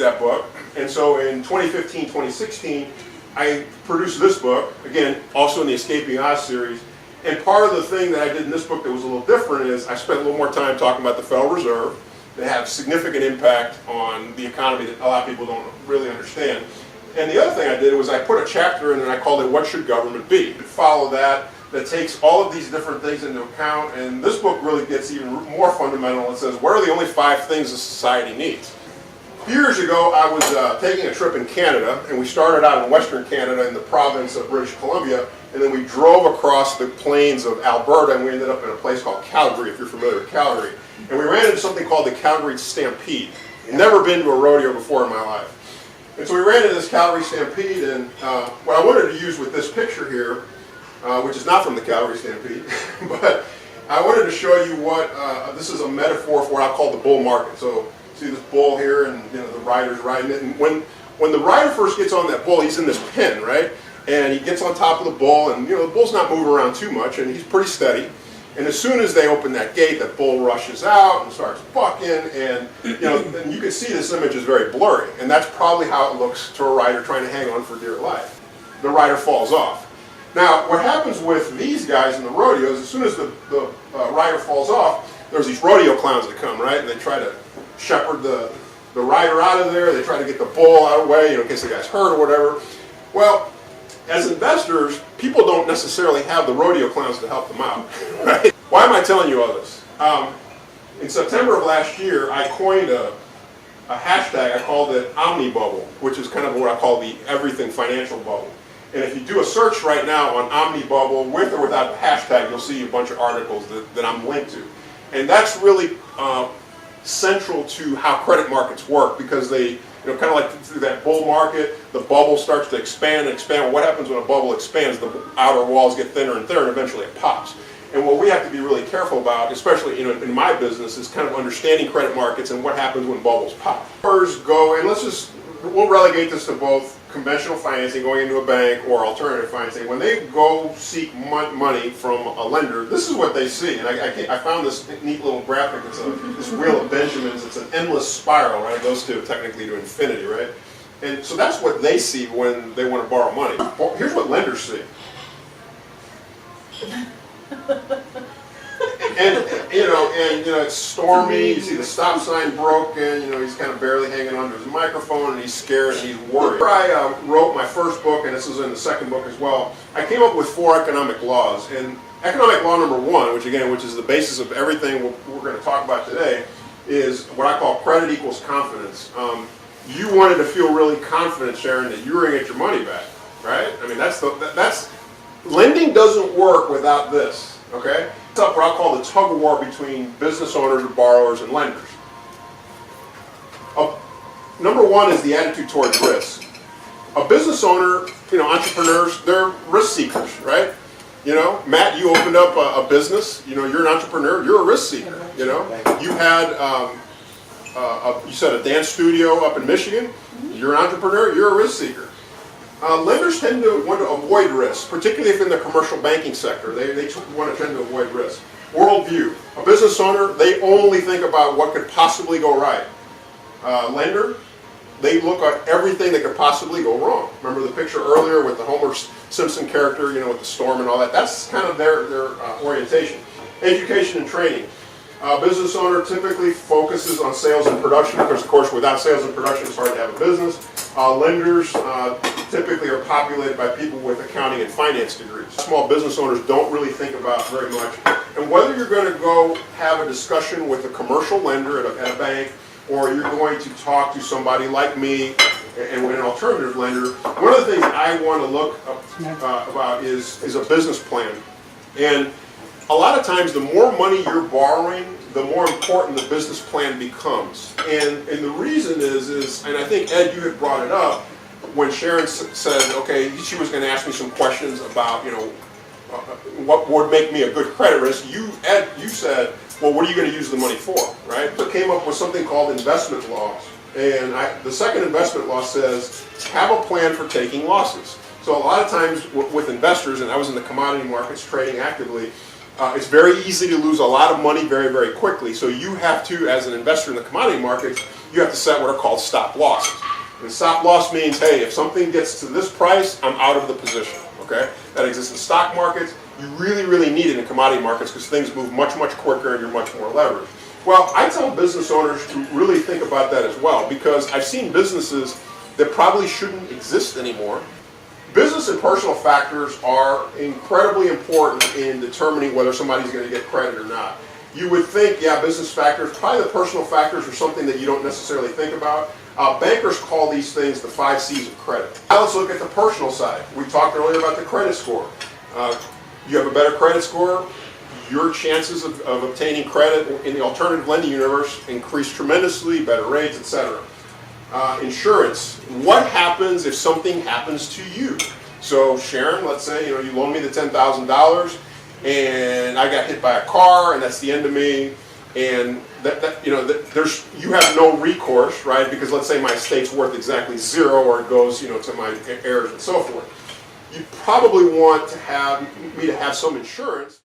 that book, and so in 2015, 2016, I produced this book, again, also in the Escaping Oz series. And part of the thing that I did in this book that was a little different is I spent a little more time talking about the Federal Reserve. They have significant impact on the economy that a lot of people don't really understand. And the other thing I did was I put a chapter in and I called it What Should Government Be? Follow that takes all of these different things into account, and this book really gets even more fundamental. It says, what are the only 5 things a society needs? A few years ago, I was taking a trip in Canada, and we started out in Western Canada in the province of British Columbia, and then we drove across the plains of Alberta, and we ended up in a place called Calgary, if you're familiar with Calgary. And we ran into something called the Calgary Stampede. Never been to a rodeo before in my life. And so we ran into this Calgary Stampede, and what I wanted to use with this picture here, which is not from the Calgary Stampede, but I wanted to show you what, this is a metaphor for what I call the bull market. So see this bull here, and the rider's riding it, and when the rider first gets on that bull, he's in this pen, right? And he gets on top of the bull, and the bull's not moving around too much, and he's pretty steady. And as soon as they open that gate, that bull rushes out and starts bucking, and and you can see this image is very blurry, and that's probably how it looks to a rider trying to hang on for dear life. The rider falls off. Now, what happens with these guys in the rodeos, as soon as the rider falls off, there's these rodeo clowns that come, right? And they try to shepherd the rider out of there. They try to get the bull out of the way, in case the guy's hurt or whatever. Well, as investors, people don't necessarily have the rodeo clowns to help them out, right? Why am I telling you all this? In September of last year, I coined a hashtag. I called it Omni Bubble, which is kind of what I call the everything financial bubble. And if you do a search right now on Omni Bubble, with or without the hashtag, you'll see a bunch of articles that I'm linked to. And that's really central to how credit markets work, because they, kind of like through that bull market, the bubble starts to expand and expand. Well, what happens when a bubble expands? The outer walls get thinner and thinner, and eventually it pops. And what we have to be really careful about, especially in my business, is kind of understanding credit markets and what happens when bubbles pop. Go, and we'll relegate this to both conventional financing, going into a bank, or alternative financing. When they go seek money from a lender, this is what they see. And I found this neat little graphic. It's this wheel of Benjamin's. It's an endless spiral, right? It goes technically to infinity, right? And so that's what they see when they want to borrow money. Well, here's what lenders see. And it's stormy. You see the stop sign broken. He's kind of barely hanging onto his microphone, and he's scared and he's worried. After I wrote my first book, and this is in the second book as well, I came up with 4 economic laws. And economic law number 1, which is the basis of everything we're going to talk about today, is what I call credit equals confidence. You wanted to feel really confident, Sharon, that you were going to get your money back, right? I mean, that's lending doesn't work without this. Okay. It's up what I call the tug of war between business owners or borrowers and lenders. Number 1 is the attitude towards risk. A business owner, entrepreneurs, they're risk seekers, right? Matt, you opened up a business. You're an entrepreneur. You're a risk seeker. You had you said a dance studio up in Michigan. You're an entrepreneur. You're a risk seeker. Lenders tend to want to avoid risk, particularly if in the commercial banking sector. They want to tend to avoid risk. Worldview. A business owner, they only think about what could possibly go right. Lender, they look at everything that could possibly go wrong. Remember the picture earlier with the Homer Simpson character, with the storm and all that? That's kind of their orientation. Education and training. Business owner typically focuses on sales and production, because of course without sales and production it's hard to have a business. Lenders typically are populated by people with accounting and finance degrees. Small business owners don't really think about very much. And whether you're going to go have a discussion with a commercial lender at a bank, or you're going to talk to somebody like me and with an alternative lender, one of the things I want to look about is a business plan. And a lot of times the more money you're borrowing, the more important the business plan becomes. And the reason is, and I think Ed, you had brought it up, when Sharon said, okay, she was going to ask me some questions about, what would make me a good credit risk. Ed, you said, well, what are you going to use the money for, right? So I came up with something called investment laws. And the second investment law says, have a plan for taking losses. So a lot of times with investors, and I was in the commodity markets trading actively, It's very easy to lose a lot of money very, very quickly. So you have to, as an investor in the commodity markets, you have to set what are called stop losses. And stop loss means, hey, if something gets to this price, I'm out of the position. Okay? That exists in stock markets. You really, really need it in commodity markets because things move much, much quicker and you're much more leveraged. Well, I tell business owners to really think about that as well, because I've seen businesses that probably shouldn't exist anymore. Business and personal factors are incredibly important in determining whether somebody's going to get credit or not. You would think, yeah, business factors, probably the personal factors are something that you don't necessarily think about. Bankers call these things the 5 C's of credit. Now let's look at the personal side. We talked earlier about the credit score. You have a better credit score, your chances of obtaining credit in the alternative lending universe increase tremendously, better rates, etc. Insurance. What happens if something happens to you? So Sharon, let's say you loan me the $10,000 and I got hit by a car and that's the end of me, and you have no recourse, right? Because let's say my estate's worth exactly zero, or it goes to my heirs and so forth. You probably want to have me to have some insurance.